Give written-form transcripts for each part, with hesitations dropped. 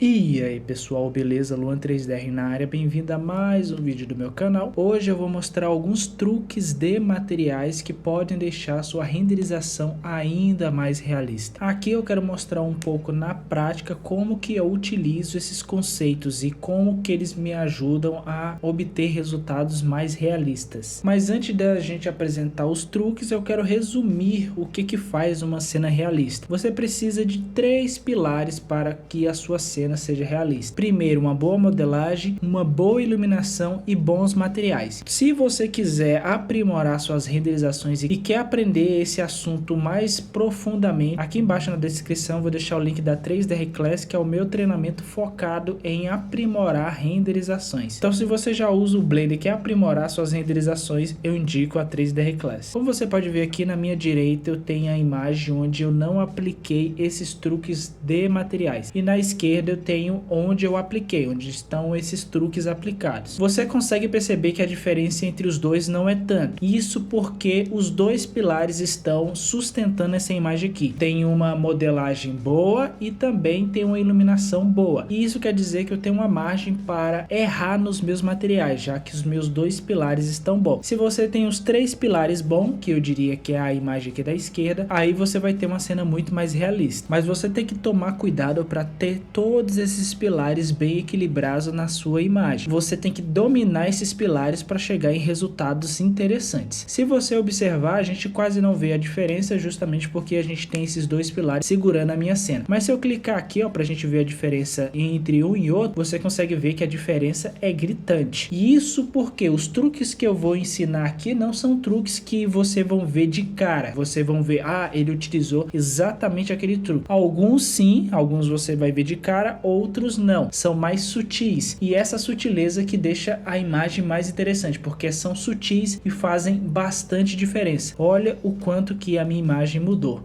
E aí pessoal, beleza? Luan 3DR na área, bem-vindo a mais um vídeo do meu canal. Hoje eu vou mostrar alguns truques de materiais que podem deixar sua renderização ainda mais realista. Aqui eu quero mostrar um pouco na prática como que eu utilizo esses conceitos e como que eles me ajudam a obter resultados mais realistas. Mas antes da gente apresentar os truques, eu quero resumir o que faz uma cena realista. Você precisa de 3 pilares para que a sua cena seja realista. Primeiro, uma boa modelagem, uma boa iluminação e bons materiais. Se você quiser aprimorar suas renderizações e quer aprender esse assunto mais profundamente, aqui embaixo na descrição eu vou deixar o link da 3DR Class, que é o meu treinamento focado em aprimorar renderizações. Então, se você já usa o Blender e quer aprimorar suas renderizações, eu indico a 3DR Class. Como você pode ver aqui na minha direita, eu tenho a imagem onde eu não apliquei esses truques de materiais. E na esquerda eu tenho onde eu apliquei, onde estão esses truques aplicados. Você consegue perceber que a diferença entre os dois não é tanto. Isso porque os dois pilares estão sustentando essa imagem aqui. Tem uma modelagem boa e também tem uma iluminação boa. E isso quer dizer que eu tenho uma margem para errar nos meus materiais, já que os meus dois pilares estão bons. Se você tem os 3 pilares bons, que eu diria que é a imagem aqui da esquerda, aí você vai ter uma cena muito mais realista. Mas você tem que tomar cuidado para ter todos esses pilares bem equilibrados na sua imagem. Você tem que dominar esses pilares para chegar em resultados interessantes. Se você observar, a gente quase não vê a diferença, justamente porque a gente tem esses dois pilares segurando a minha cena. Mas se eu clicar aqui, ó, para a gente ver a diferença entre um e outro, você consegue ver que a diferença é gritante. E isso porque os truques que eu vou ensinar aqui não são truques que você vão ver de cara. Você vão ver, ele utilizou exatamente aquele truque. Alguns sim, alguns você vai ver de cara, outros não. São mais sutis. E essa sutileza que deixa a imagem mais interessante, porque são sutis e fazem bastante diferença. Olha o quanto que a minha imagem mudou.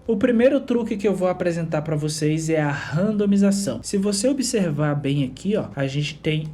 O primeiro truque que eu vou apresentar para vocês é a randomização. Se você observar bem aqui, ó, a gente tem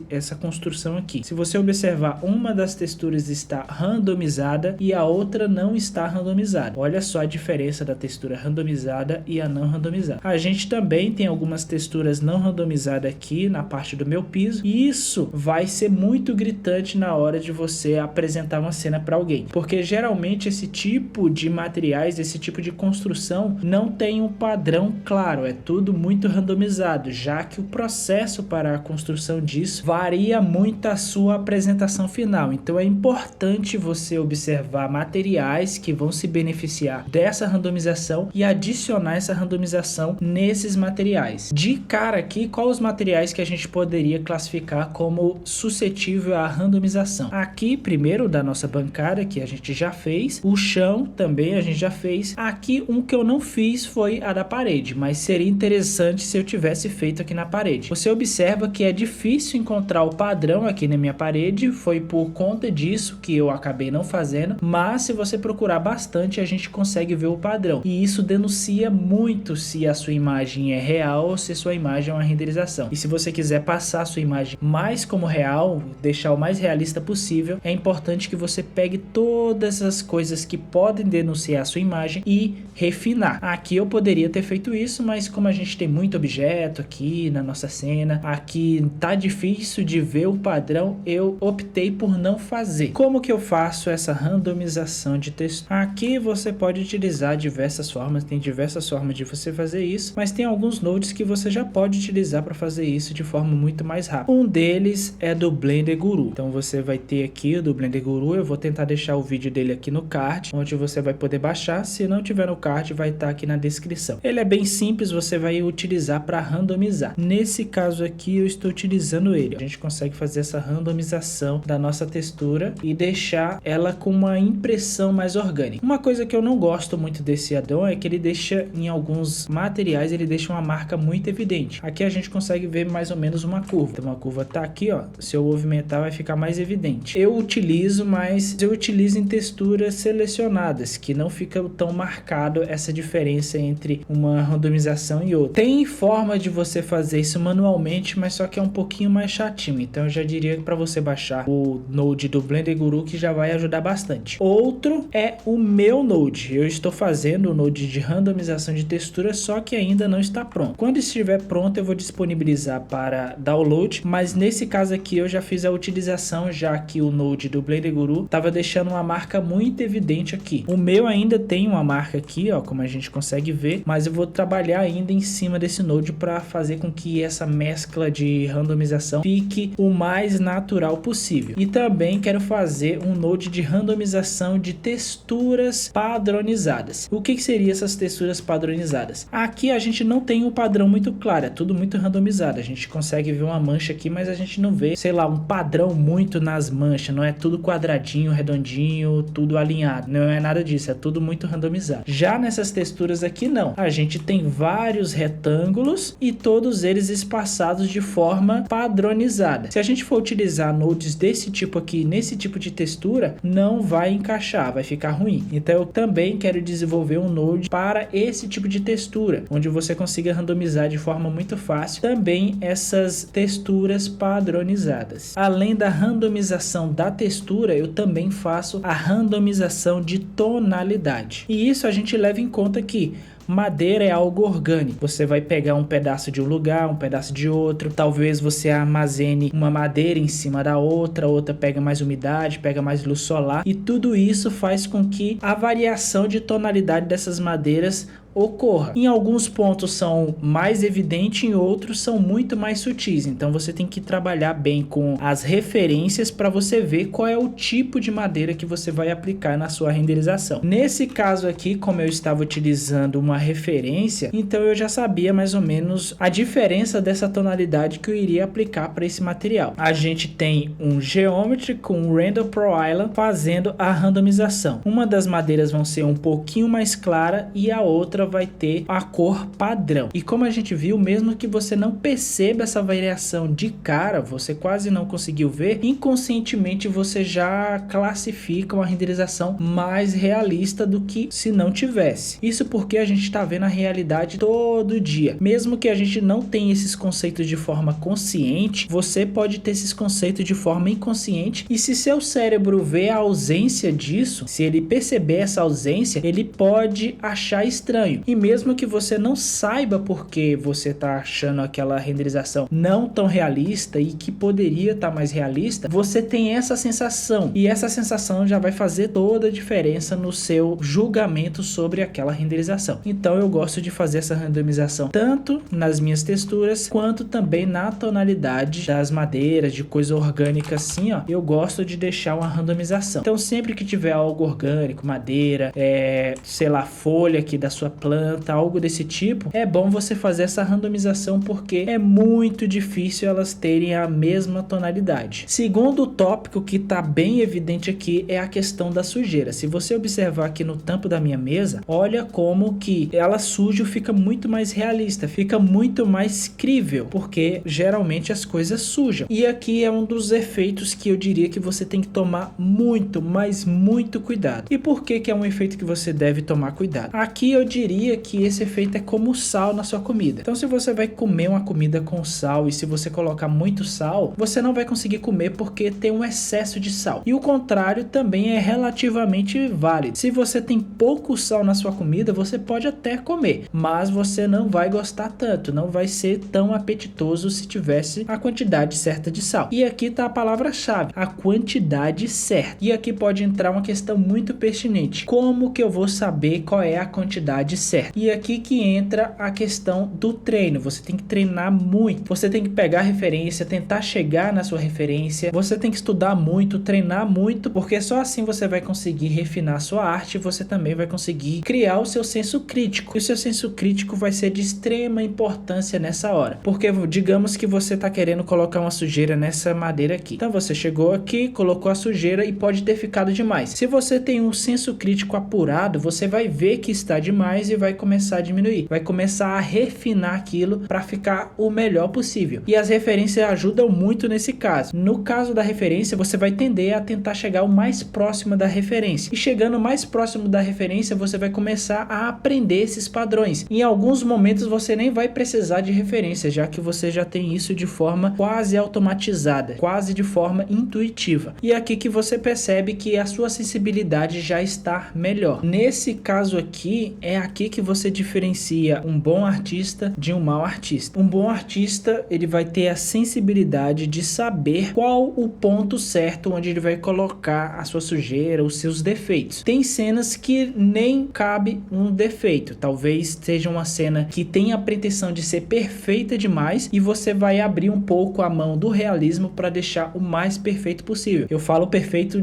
essa construção aqui. Se você observar, uma das texturas está randomizada e a outra não está randomizada. Olha só a diferença da textura randomizada e a não randomizada. A gente também tem algumas texturas não randomizadas aqui na parte do meu piso, e isso vai ser muito gritante na hora de você apresentar uma cena para alguém, porque geralmente esse tipo de materiais, esse tipo de construção não tem um padrão claro, é tudo muito randomizado, já que o processo para a construção disso varia muito a sua apresentação final. Então é importante você observar materiais que vão se beneficiar dessa randomização e adicionar essa randomização nesses materiais. De cara aqui, quais os materiais que a gente poderia classificar como suscetível à randomização? Aqui, primeiro, da nossa bancada, que a gente já fez, o chão também a gente já fez. Aqui um que eu não fiz foi a da parede, mas seria interessante se eu tivesse feito aqui na parede. Você observa que é difícil encontrar o padrão aqui na minha parede, foi por conta disso que eu acabei não fazendo, mas se você procurar bastante a gente consegue ver o padrão, e isso denuncia muito se a sua imagem é real ou se sua imagem é uma renderização. E se você quiser passar a sua imagem mais como real, deixar o mais realista possível, é importante que você pegue todas as coisas que podem denunciar a sua imagem e refinar. Aqui eu poderia ter feito isso, mas como a gente tem muito objeto aqui na nossa cena, aqui tá difícil de ver o padrão, eu optei por não fazer. Como que eu faço essa randomização de texto? Aqui você pode utilizar diversas formas, tem diversas formas de você fazer isso, mas tem alguns nodes que você já pode utilizar para fazer isso de forma muito mais rápida. Um deles é do Blender Guru. Então você vai ter aqui o do Blender Guru, eu vou tentar deixar o vídeo dele aqui no card, onde você vai poder baixar. Se não tiver no card, vai estar aqui na descrição. Ele é bem simples, você vai utilizar para randomizar. Nesse caso aqui, eu estou utilizando ele. A gente consegue fazer essa randomização da nossa textura e deixar ela com uma impressão mais orgânica. Uma coisa que eu não gosto muito desse addon é que ele deixa, em alguns materiais, ele deixa uma marca muito evidente. Aqui a gente consegue ver mais ou menos uma curva. Então, uma curva tá aqui, ó. Se eu movimentar, vai ficar mais evidente. Eu utilizo, mas eu utilizo em texturas selecionadas, que não fica tão marcado essa diferença entre uma randomização e outra. Tem forma de você fazer isso manualmente, mas só que é um pouquinho mais chatinho, então eu já diria para você baixar o Node do Blender Guru, que já vai ajudar bastante. Outro é o meu Node. Eu estou fazendo o Node de randomização de textura, só que ainda não está pronto. Quando estiver pronto eu vou disponibilizar para download, mas nesse caso aqui eu já fiz a utilização, já que o Node do Blender Guru estava deixando uma marca muito evidente aqui. O meu ainda tem uma marca aqui, ó, como a gente consegue ver, mas eu vou trabalhar ainda em cima desse Node para fazer com que essa mescla de randomização fique o mais natural possível. E também quero fazer um Node de randomização de texturas padronizadas. O que seriam essas texturas padronizadas? Aqui a gente não tem um padrão muito claro, é tudo muito randomizado. A gente consegue ver uma mancha aqui, mas a gente não vê, sei lá, um padrão muito nas manchas, não é tudo quadradinho, redondinho, tudo alinhado, não é nada disso, é tudo muito randomizado. Já nessas texturas aqui não, a gente tem vários retângulos e todos eles espaçados de forma padronizada. Se a gente for utilizar nodes desse tipo aqui, nesse tipo de textura, não vai encaixar, vai ficar ruim. Então eu também quero desenvolver um node para esse tipo de textura, onde você consiga randomizar de forma muito fácil também essas texturas padronizadas. Além da randomização da textura, eu também faço a randomização de tonalidade. E isso a gente leva em conta que madeira é algo orgânico. Você vai pegar um pedaço de um lugar, um pedaço de outro. Talvez você armazene uma madeira em cima da outra, outra pega mais umidade, pega mais luz solar. E tudo isso faz com que a variação de tonalidade dessas madeiras ocorra. Em alguns pontos são mais evidentes, em outros são muito mais sutis. Então você tem que trabalhar bem com as referências para você ver qual é o tipo de madeira que você vai aplicar na sua renderização. Nesse caso aqui, como eu estava utilizando uma referência, então eu já sabia mais ou menos a diferença dessa tonalidade que eu iria aplicar para esse material. A gente tem um Geometry com um Render Pro Island fazendo a randomização. Uma das madeiras vão ser um pouquinho mais clara e a outra vai ter a cor padrão. E como a gente viu, mesmo que você não perceba essa variação de cara, você quase não conseguiu ver, inconscientemente você já classifica uma renderização mais realista do que se não tivesse. Isso porque a gente está vendo a realidade todo dia. Mesmo que a gente não tenha esses conceitos de forma consciente, você pode ter esses conceitos de forma inconsciente, e se seu cérebro vê a ausência disso, se ele perceber essa ausência, ele pode achar estranho. E mesmo que você não saiba porque você está achando aquela renderização não tão realista e que poderia estar mais realista, você tem essa sensação, e essa sensação já vai fazer toda a diferença no seu julgamento sobre aquela renderização. Então eu gosto de fazer essa randomização tanto nas minhas texturas quanto também na tonalidade das madeiras, de coisa orgânica assim, ó. Eu gosto de deixar uma randomização. Então sempre que tiver algo orgânico, madeira, sei lá, folha aqui da sua planta, algo desse tipo, é bom você fazer essa randomização porque é muito difícil elas terem a mesma tonalidade. Segundo tópico que está bem evidente aqui é a questão da sujeira. Se você observar aqui no tampo da minha mesa, olha como que ela suja fica muito mais realista, fica muito mais crível, porque geralmente as coisas sujam. E aqui é um dos efeitos que eu diria que você tem que tomar muito, mas muito cuidado. E por que que é um efeito que você deve tomar cuidado? Aqui eu diria que esse efeito é como sal na sua comida. Então se você vai comer uma comida com sal e se você colocar muito sal, você não vai conseguir comer porque tem um excesso de sal. E o contrário também é relativamente válido. Se você tem pouco sal na sua comida, você pode até comer, mas você não vai gostar tanto, não vai ser tão apetitoso se tivesse a quantidade certa de sal. E aqui está a palavra-chave, a quantidade certa. E aqui pode entrar uma questão muito pertinente. Como que eu vou saber qual é a quantidade certa? E aqui que entra a questão do treino. Você tem que treinar muito. Você tem que pegar a referência, tentar chegar na sua referência. Você tem que estudar muito, treinar muito, porque só assim você vai conseguir refinar a sua arte e você também vai conseguir criar o seu senso crítico. E o seu senso crítico vai ser de extrema importância nessa hora. Porque digamos que você está querendo colocar uma sujeira nessa madeira aqui. Então você chegou aqui, colocou a sujeira e pode ter ficado demais. Se você tem um senso crítico apurado, você vai ver que está demais e vai começar a diminuir, vai começar a refinar aquilo para ficar o melhor possível. E as referências ajudam muito nesse caso. No caso da referência, você vai tender a tentar chegar o mais próximo da referência. E chegando mais próximo da referência, você vai começar a aprender esses padrões. Em alguns momentos você nem vai precisar de referência, já que você já tem isso de forma quase automatizada, quase de forma intuitiva. E é aqui que você percebe que a sua sensibilidade já está melhor. Nesse caso aqui, é aqui que você diferencia um bom artista de um mau artista. Um bom artista, ele vai ter a sensibilidade de saber qual o ponto certo onde ele vai colocar a sua sujeira, os seus defeitos. Tem cenas que nem cabe um defeito, talvez seja uma cena que tem a pretensão de ser perfeita demais e você vai abrir um pouco a mão do realismo para deixar o mais perfeito possível. Eu falo perfeito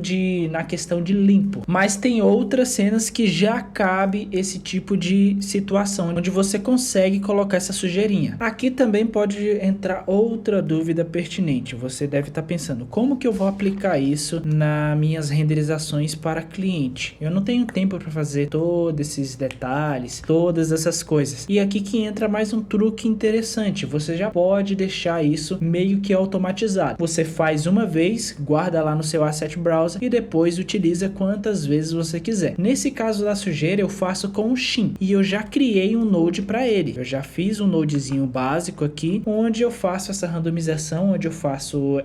na questão de limpo, mas tem outras cenas que já cabe esse tipo de situação, onde você consegue colocar essa sujeirinha. Aqui também pode entrar outra dúvida pertinente. Você deve estar pensando, como que eu vou aplicar isso nas minhas renderizações para cliente? Eu não tenho tempo para fazer todos esses detalhes, todas essas coisas. E aqui que entra mais um truque interessante. Você já pode deixar isso meio que automatizado. Você faz uma vez, guarda lá no seu Asset Browser e depois utiliza quantas vezes você quiser. Nesse caso da sujeira, eu faço com o Shim e eu já criei um node para ele. Eu já fiz um nodezinho básico aqui, onde eu faço essa randomização, onde eu faço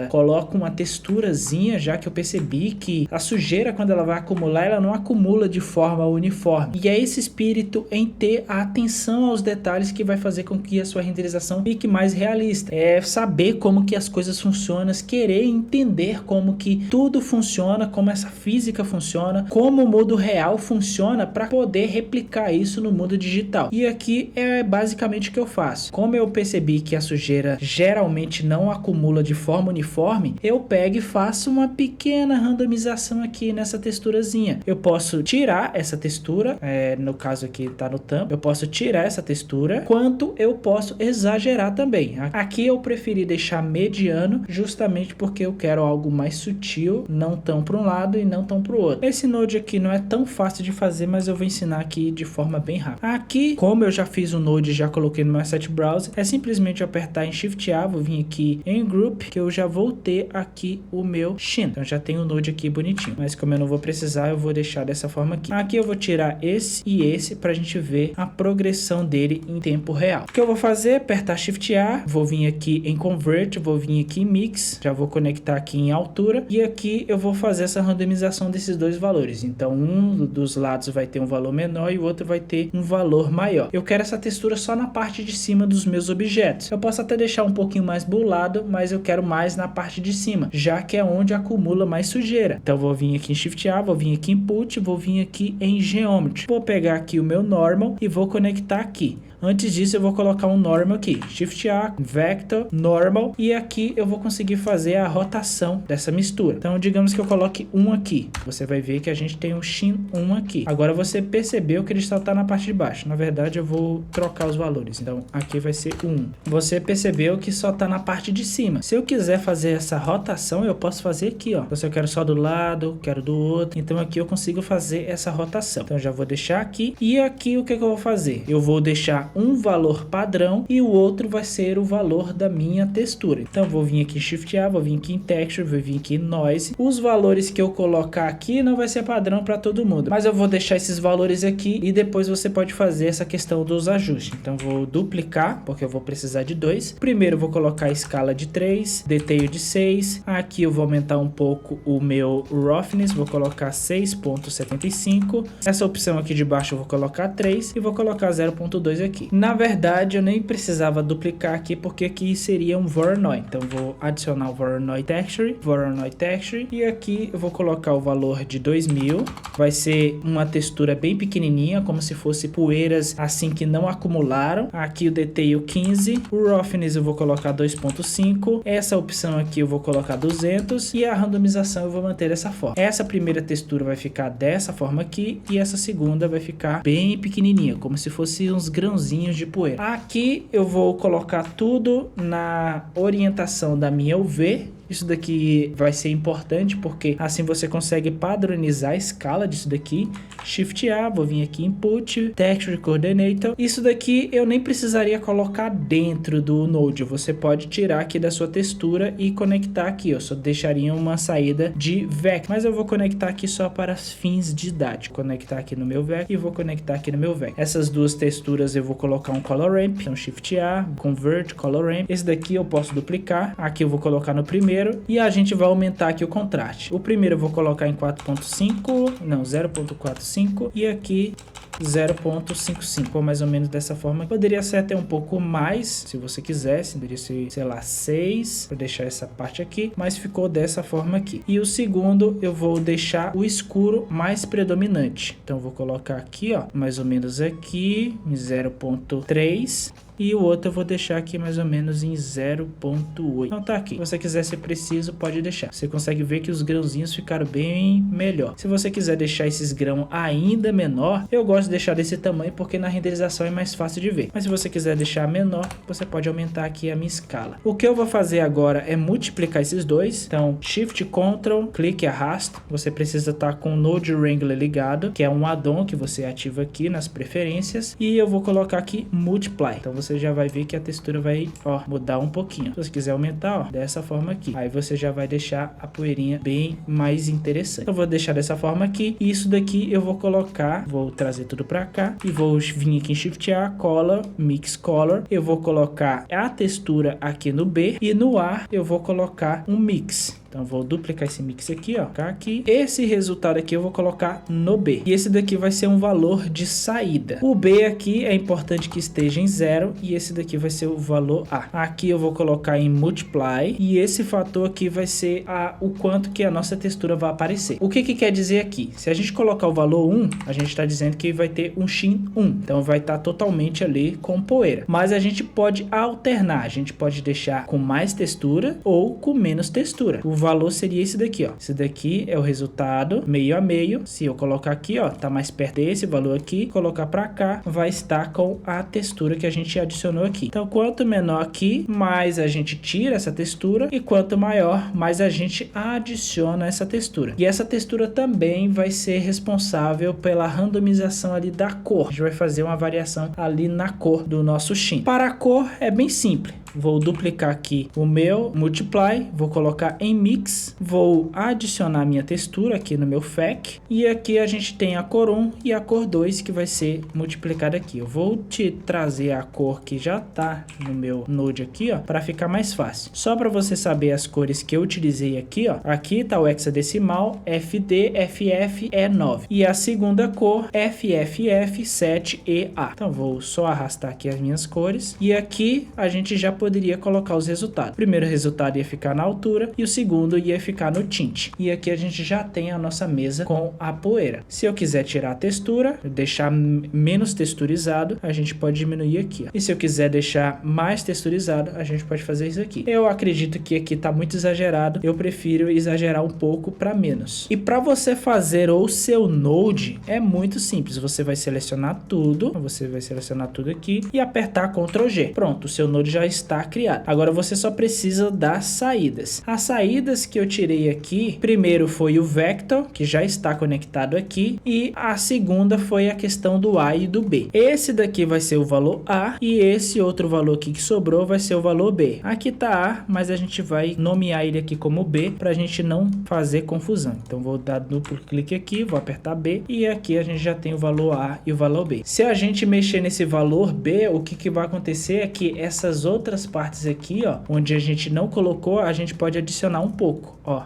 coloco uma texturazinha, já que eu percebi que a sujeira, quando ela vai acumular, ela não acumula de forma uniforme. E é esse espírito em ter a atenção aos detalhes que vai fazer com que a sua renderização fique mais realista. É saber como que as coisas funcionam, querer entender como que tudo funciona, como essa física funciona, como o mundo real funciona para poder replicar isso no mundo digital. E aqui é basicamente o que eu faço. Como eu percebi que a sujeira geralmente não acumula de forma uniforme, eu pego e faço uma pequena randomização aqui nessa texturazinha. Eu posso tirar essa textura, no caso aqui tá no thumb, eu posso tirar essa textura, quanto eu posso exagerar também. Aqui eu preferi deixar mediano, justamente porque eu quero algo mais sutil, não tão para um lado e não tão para o outro. Esse node aqui não é tão fácil de fazer, mas eu vou ensinar aqui de forma bem rápida. Aqui, como eu já fiz o node e já coloquei no meu Asset Browser, é simplesmente eu apertar em Shift A, vou vir aqui em Group, que eu já vou ter aqui o meu Shim. Então já tem o node aqui bonitinho, mas como eu não vou precisar, eu vou deixar dessa forma aqui. Aqui eu vou tirar esse e esse pra gente ver a progressão dele em tempo real. O que eu vou fazer? Apertar Shift A, vou vir aqui em Convert, vou vir aqui em Mix, já vou conectar aqui em altura e aqui eu vou fazer essa randomização desses dois valores. Então um dos lados vai ter um valor menor e o outro vai ter um valor maior. Eu quero essa textura só na parte de cima dos meus objetos. Eu posso até deixar um pouquinho mais bolado, mas eu quero mais na parte de cima, já que é onde acumula mais sujeira. Então vou vir aqui em Shift A, vou vir aqui em Input, vou vir aqui em Geometry. Vou pegar aqui o meu Normal e vou conectar aqui. Antes disso eu vou colocar um Normal aqui, Shift A, Vector, Normal, e aqui eu vou conseguir fazer a rotação dessa mistura. Então digamos que eu coloque 1 aqui, você vai ver que a gente tem um Shim 1 aqui. Agora você percebeu que ele só está na parte de baixo, na verdade eu vou trocar os valores, então aqui vai ser 1. Você percebeu que só está na parte de cima. Se eu quiser fazer essa rotação, eu posso fazer aqui, ó. Então, se eu quero só do lado, quero do outro, então aqui eu consigo fazer essa rotação. Então eu já vou deixar aqui, e aqui o que eu vou fazer? Eu vou deixar um valor padrão e o outro vai ser o valor da minha textura. Então vou vir aqui em Shift A, vou vir aqui em Texture, vou vir aqui em Noise. Os valores que eu colocar aqui não vai ser padrão para todo mundo, mas eu vou deixar esses valores aqui e depois você pode fazer essa questão dos ajustes. Então vou duplicar, porque eu vou precisar de 2. Primeiro eu vou colocar a escala de 3, detail de 6. Aqui eu vou aumentar um pouco o meu roughness, vou colocar 6.75. Essa opção aqui de baixo eu vou colocar 3 e vou colocar 0.2 aqui. Na verdade, eu nem precisava duplicar aqui, porque aqui seria um Voronoi. Então, vou adicionar o Voronoi Texture, e aqui eu vou colocar o valor de 2000. Vai ser uma textura bem pequenininha, como se fosse poeiras assim que não acumularam. Aqui o Detail 15, o Roughness eu vou colocar 2.5. Essa opção aqui eu vou colocar 200 e a randomização eu vou manter dessa forma. Essa primeira textura vai ficar dessa forma aqui e essa segunda vai ficar bem pequenininha, como se fosse uns grãozinhos de poeira. Aqui eu vou colocar tudo na orientação da minha UV Isso daqui vai ser importante porque assim você consegue padronizar a escala disso daqui. Shift A, vou vir aqui Input, Texture Coordinator. Isso daqui eu nem precisaria colocar dentro do Node. Você pode tirar aqui da sua textura e conectar aqui. Eu só deixaria uma saída de Vec, mas eu vou conectar aqui só para fins didáticos. Conectar aqui no meu Vec e vou conectar aqui no meu Vec. Essas duas texturas eu vou colocar um Color Ramp. Então Shift A, Convert, Color Ramp. Esse daqui eu posso duplicar. Aqui eu vou colocar no primeiro e a gente vai aumentar aqui o contraste. O primeiro eu vou colocar em 4.5, não, 0.45 e aqui 0.55, ou mais ou menos dessa forma. Poderia ser até um pouco mais, se você quisesse, poderia ser, sei lá, 6, para deixar essa parte aqui, mas ficou dessa forma aqui. E o segundo, eu vou deixar o escuro mais predominante. Então, vou colocar aqui, ó, mais ou menos aqui, em 0.3. E o outro eu vou deixar aqui mais ou menos em 0.8. Então tá aqui. Se você quiser ser preciso, pode deixar. Você consegue ver que os grãozinhos ficaram bem melhor. Se você quiser deixar esses grãos ainda menor, eu gosto de deixar desse tamanho porque na renderização é mais fácil de ver. Mas se você quiser deixar menor, você pode aumentar aqui a minha escala. O que eu vou fazer agora é multiplicar esses dois. Então Shift, Ctrl, clique e arrasta. Você precisa estar com o Node Wrangler ligado, que é um add-on que você ativa aqui nas preferências. E eu vou colocar aqui Multiply. Então você já vai ver que a textura vai, ó, mudar um pouquinho. Se você quiser aumentar, ó, dessa forma aqui. Aí você já vai deixar a poeirinha bem mais interessante. Eu vou deixar dessa forma aqui. E isso daqui eu vou colocar, vou trazer tudo pra cá. E vou vir aqui em Shift A, Color, Mix Color. Eu vou colocar a textura aqui no B. E no A eu vou colocar um Mix. Então, vou duplicar esse mix aqui, ó. Aqui. Esse resultado aqui eu vou colocar no B. E esse daqui vai ser um valor de saída. O B aqui é importante que esteja em 0. E esse daqui vai ser o valor A. Aqui eu vou colocar em Multiply. E esse fator aqui vai ser o quanto que a nossa textura vai aparecer. O que quer dizer aqui? Se a gente colocar o valor 1, a gente está dizendo que vai ter um Shin 1. Então, vai estar totalmente ali com poeira. Mas a gente pode alternar. A gente pode deixar com mais textura ou com menos textura. O valor seria esse daqui, ó. Esse daqui é o resultado meio a meio. Se eu colocar aqui, ó, tá mais perto desse valor aqui, colocar para cá, vai estar com a textura que a gente adicionou aqui. Então, quanto menor aqui, mais a gente tira essa textura e quanto maior, mais a gente adiciona essa textura. E essa textura também vai ser responsável pela randomização ali da cor. A gente vai fazer uma variação ali na cor do nosso Shin. Para a cor é bem simples. Vou duplicar aqui o meu Multiply, vou colocar em Mix, vou adicionar minha textura aqui no meu FEC e aqui a gente tem a cor 1 e a cor 2 que vai ser multiplicada aqui. Eu vou te trazer a cor que já tá no meu Node aqui, ó, para ficar mais fácil. Só para você saber as cores que eu utilizei aqui, ó, aqui tá o hexadecimal FD FF E9 e a segunda cor FFF7EA. Então vou só arrastar aqui as minhas cores e aqui a gente já poderia colocar os resultados. O primeiro resultado ia ficar na altura e o segundo ia ficar no tint. E aqui a gente já tem a nossa mesa com a poeira. Se eu quiser tirar a textura, deixar menos texturizado, a gente pode diminuir aqui, ó. E se eu quiser deixar mais texturizado, a gente pode fazer isso aqui. Eu acredito que aqui tá muito exagerado. Eu prefiro exagerar um pouco para menos. E para você fazer o seu Node é muito simples. Você vai selecionar tudo. Você vai selecionar tudo aqui e apertar Ctrl G. Pronto, o seu Node já está criado. Agora você só precisa das saídas. As saídas que eu tirei aqui, primeiro foi o vector, que já está conectado aqui, e a segunda foi a questão do A e do B. Esse daqui vai ser o valor A e esse outro valor aqui que sobrou vai ser o valor B. Aqui tá A, mas a gente vai nomear ele aqui como B para a gente não fazer confusão. Então vou dar duplo clique aqui, vou apertar B e aqui a gente já tem o valor A e o valor B. Se a gente mexer nesse valor B, o que vai acontecer é que essas outras partes aqui, ó, onde a gente não colocou, a gente pode adicionar um pouco, ó.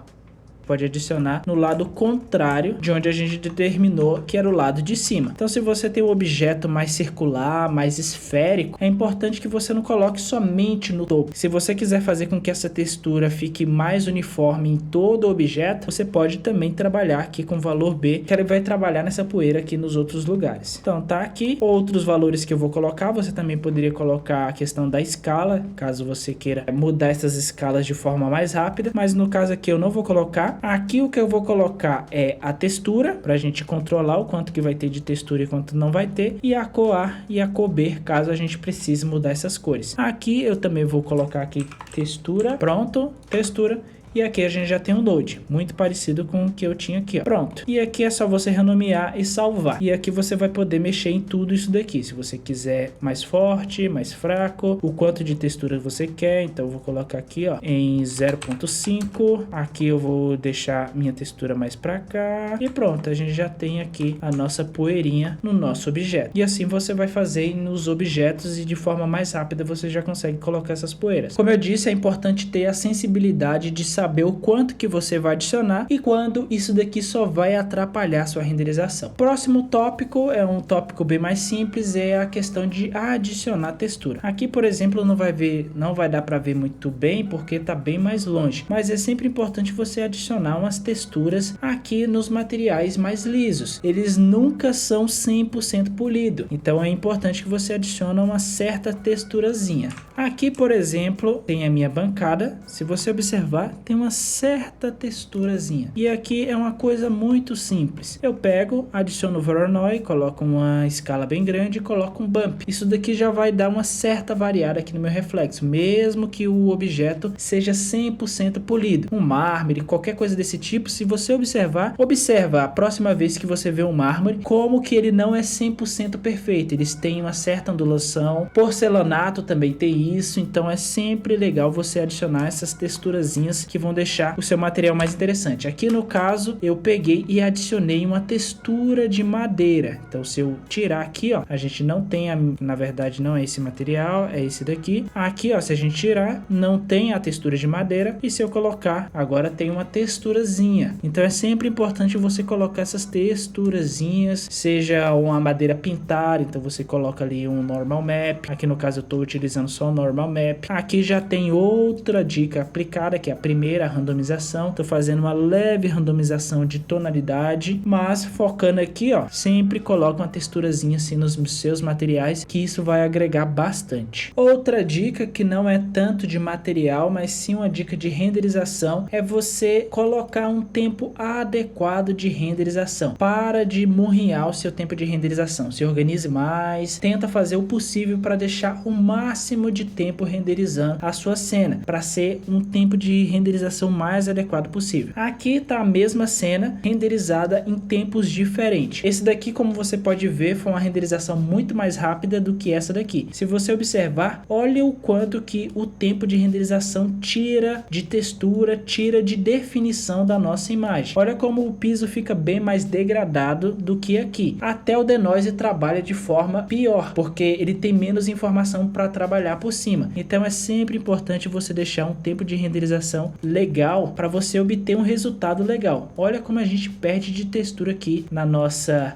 Pode adicionar no lado contrário de onde a gente determinou que era o lado de cima. Então, se você tem um objeto mais circular, mais esférico, é importante que você não coloque somente no topo. Se você quiser fazer com que essa textura fique mais uniforme em todo o objeto, você pode também trabalhar aqui com o valor B, que ele vai trabalhar nessa poeira aqui nos outros lugares. Então, tá aqui. Outros valores que eu vou colocar, você também poderia colocar a questão da escala, caso você queira mudar essas escalas de forma mais rápida, mas no caso aqui eu não vou colocar. Aqui o que eu vou colocar é a textura, para a gente controlar o quanto que vai ter de textura e quanto não vai ter, e a cor A e a cor B, caso a gente precise mudar essas cores. Aqui eu também vou colocar aqui textura, pronto, textura. E aqui a gente já tem um Node, muito parecido com o que eu tinha aqui, ó. Pronto. E aqui é só você renomear e salvar. E aqui você vai poder mexer em tudo isso daqui. Se você quiser mais forte, mais fraco, o quanto de textura você quer. Então eu vou colocar aqui, ó, em 0.5. Aqui eu vou deixar minha textura mais pra cá. E pronto, a gente já tem aqui a nossa poeirinha no nosso objeto. E assim você vai fazer nos objetos e de forma mais rápida você já consegue colocar essas poeiras. Como eu disse, é importante ter a sensibilidade de saber o quanto que você vai adicionar e quando isso daqui só vai atrapalhar sua renderização. Próximo tópico é um tópico bem mais simples, é a questão de adicionar textura. Aqui, por exemplo, não vai dar para ver muito bem porque está bem mais longe, mas é sempre importante você adicionar umas texturas aqui nos materiais mais lisos. Eles nunca são 100% polido, então é importante que você adicione uma certa texturazinha. Aqui, por exemplo, tem a minha bancada. Se você observar, tem uma certa texturazinha. E aqui é uma coisa muito simples. Eu pego, adiciono o Voronoi, coloco uma escala bem grande e coloco um bump. Isso daqui já vai dar uma certa variada aqui no meu reflexo, mesmo que o objeto seja 100% polido. Um mármore, qualquer coisa desse tipo, se você observa a próxima vez que você vê um mármore, como que ele não é 100% perfeito. Eles têm uma certa ondulação. Porcelanato também tem isso, então é sempre legal você adicionar essas texturazinhas que vão deixar o seu material mais interessante. Aqui no caso, eu peguei e adicionei uma textura de madeira. Então se eu tirar aqui, ó, a gente não tem, na verdade não é esse material, é esse daqui. Aqui, ó, se a gente tirar, não tem a textura de madeira, e se eu colocar, agora tem uma texturazinha. Então é sempre importante você colocar essas texturazinhas, seja uma madeira pintada, então você coloca ali um normal map. Aqui no caso eu estou utilizando só o normal map. Aqui já tem outra dica aplicada, que é a primeira randomização. Estou fazendo uma leve randomização de tonalidade, mas focando aqui, ó, sempre coloca uma texturazinha assim nos seus materiais, que isso vai agregar bastante. Outra dica que não é tanto de material, mas sim uma dica de renderização, é você colocar um tempo adequado de renderização. Para de murrinhar o seu tempo de renderização. Se organize mais, tenta fazer o possível para deixar o máximo de tempo renderizando a sua cena, para ser um tempo de renderização mais adequado possível. Aqui está a mesma cena renderizada em tempos diferentes. Esse daqui, como você pode ver, foi uma renderização muito mais rápida do que essa daqui. Se você observar, olha o quanto que o tempo de renderização tira de textura, tira de definição da nossa imagem. Olha como o piso fica bem mais degradado do que aqui. Até o denoise trabalha de forma pior, porque ele tem menos informação para trabalhar por cima. Então é sempre importante você deixar um tempo de renderização legal para você obter um resultado legal. Olha como a gente perde de textura aqui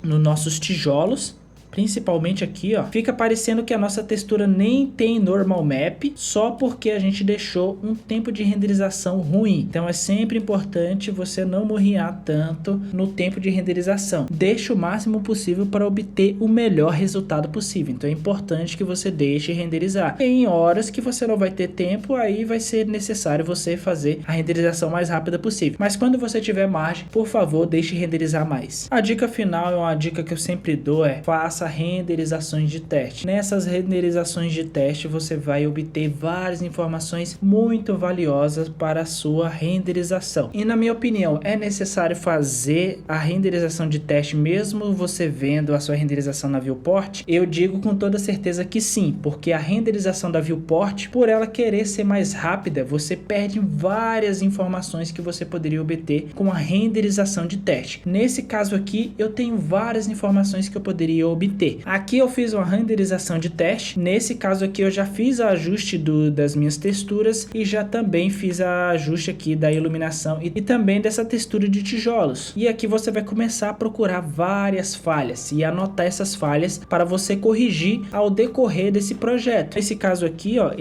nos nossos tijolos. Principalmente aqui, ó, fica parecendo que a nossa textura nem tem normal map, só porque a gente deixou um tempo de renderização ruim. Então é sempre importante você não murriar tanto no tempo de renderização. Deixe o máximo possível para obter o melhor resultado possível. Então é importante que você deixe renderizar. Em horas que você não vai ter tempo, aí vai ser necessário você fazer a renderização mais rápida possível. Mas quando você tiver margem, por favor, deixe renderizar mais. A dica final é uma dica que eu sempre dou, faça renderizações de teste. Nessas renderizações de teste você vai obter várias informações muito valiosas para a sua renderização. E na minha opinião, é necessário fazer a renderização de teste mesmo você vendo a sua renderização na viewport? Eu digo com toda certeza que sim, porque a renderização da viewport, por ela querer ser mais rápida, você perde várias informações que você poderia obter com a renderização de teste. Nesse caso aqui, eu tenho várias informações que eu poderia obter. Aqui eu fiz uma renderização de teste. Nesse caso aqui eu já fiz o ajuste das minhas texturas e já também fiz a ajuste aqui da iluminação e também dessa textura de tijolos. E aqui você vai começar a procurar várias falhas e anotar essas falhas para você corrigir ao decorrer desse projeto. Nesse caso aqui, ó,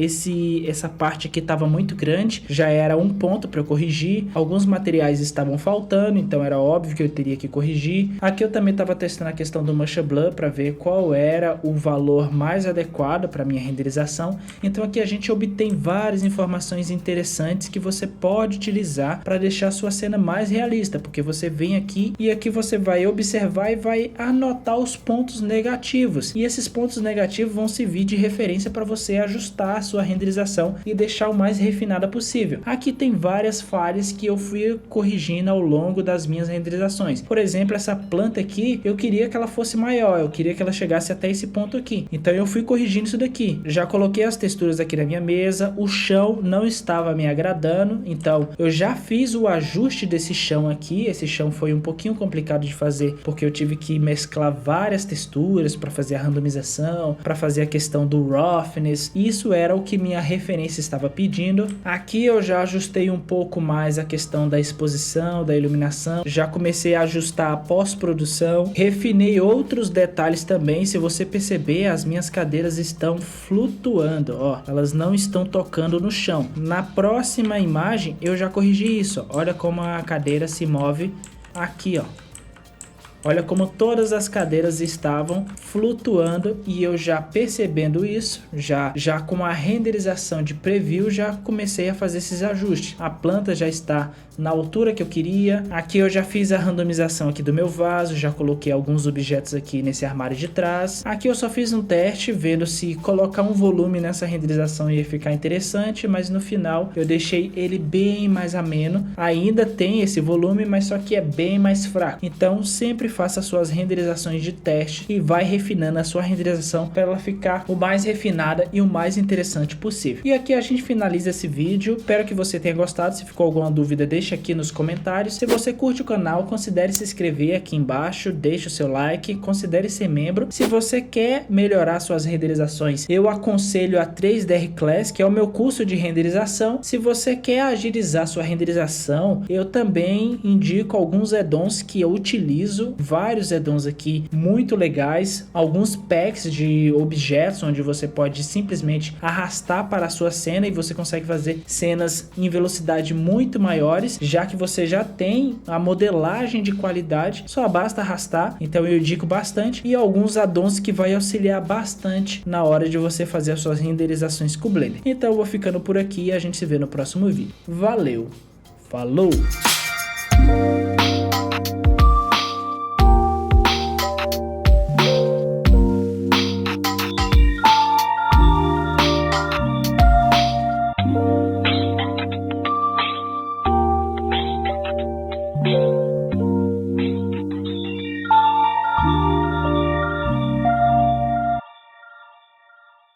essa parte aqui estava muito grande, já era um ponto para eu corrigir. Alguns materiais estavam faltando, então era óbvio que eu teria que corrigir. Aqui eu também estava testando a questão do Mocha Blur para ver ver qual era o valor mais adequado para minha renderização. Então aqui a gente obtém várias informações interessantes que você pode utilizar para deixar a sua cena mais realista, porque você vem aqui e aqui você vai observar e vai anotar os pontos negativos, e esses pontos negativos vão servir de referência para você ajustar a sua renderização e deixar o mais refinada possível. Aqui tem várias falhas que eu fui corrigindo ao longo das minhas renderizações. Por exemplo, essa planta aqui, eu queria que ela fosse maior, eu queria que ela chegasse até esse ponto aqui, então eu fui corrigindo isso daqui. Já coloquei as texturas aqui na minha mesa, o chão não estava me agradando, então eu já fiz o ajuste desse chão aqui. Esse chão foi um pouquinho complicado de fazer, porque eu tive que mesclar várias texturas para fazer a randomização, para fazer a questão do roughness. Isso era o que minha referência estava pedindo. Aqui eu já ajustei um pouco mais a questão da exposição, da iluminação, já comecei a ajustar a pós-produção, refinei outros detalhes também. Se você perceber, as minhas cadeiras estão flutuando, ó, elas não estão tocando no chão. Na próxima imagem eu já corrigi isso, ó. Olha como a cadeira se move aqui, ó. Olha como todas as cadeiras estavam flutuando, e eu já percebendo isso, já com a renderização de preview, já comecei a fazer esses ajustes. A planta já está na altura que eu queria. Aqui eu já fiz a randomização aqui do meu vaso, já coloquei alguns objetos aqui nesse armário de trás. Aqui eu só fiz um teste vendo se colocar um volume nessa renderização ia ficar interessante, mas no final eu deixei ele bem mais ameno. Ainda tem esse volume, mas só que é bem mais fraco. Então sempre faça suas renderizações de teste e vai refinando a sua renderização para ela ficar o mais refinada e o mais interessante possível. E aqui a gente finaliza esse vídeo. Espero que você tenha gostado. Se ficou alguma dúvida, deixa aqui nos comentários. Se você curte o canal, considere se inscrever aqui embaixo, deixa o seu like, considere ser membro. Se você quer melhorar suas renderizações, eu aconselho a 3DR Class, que é o meu curso de renderização. Se você quer agilizar sua renderização, eu também indico alguns add-ons que eu utilizo, vários add-ons aqui muito legais, alguns packs de objetos onde você pode simplesmente arrastar para a sua cena e você consegue fazer cenas em velocidade muito maiores, já que você já tem a modelagem de qualidade, só basta arrastar. Então eu indico bastante, e alguns add-ons que vai auxiliar bastante na hora de você fazer as suas renderizações com o Blender. Então eu vou ficando por aqui e a gente se vê no próximo vídeo. Valeu, falou!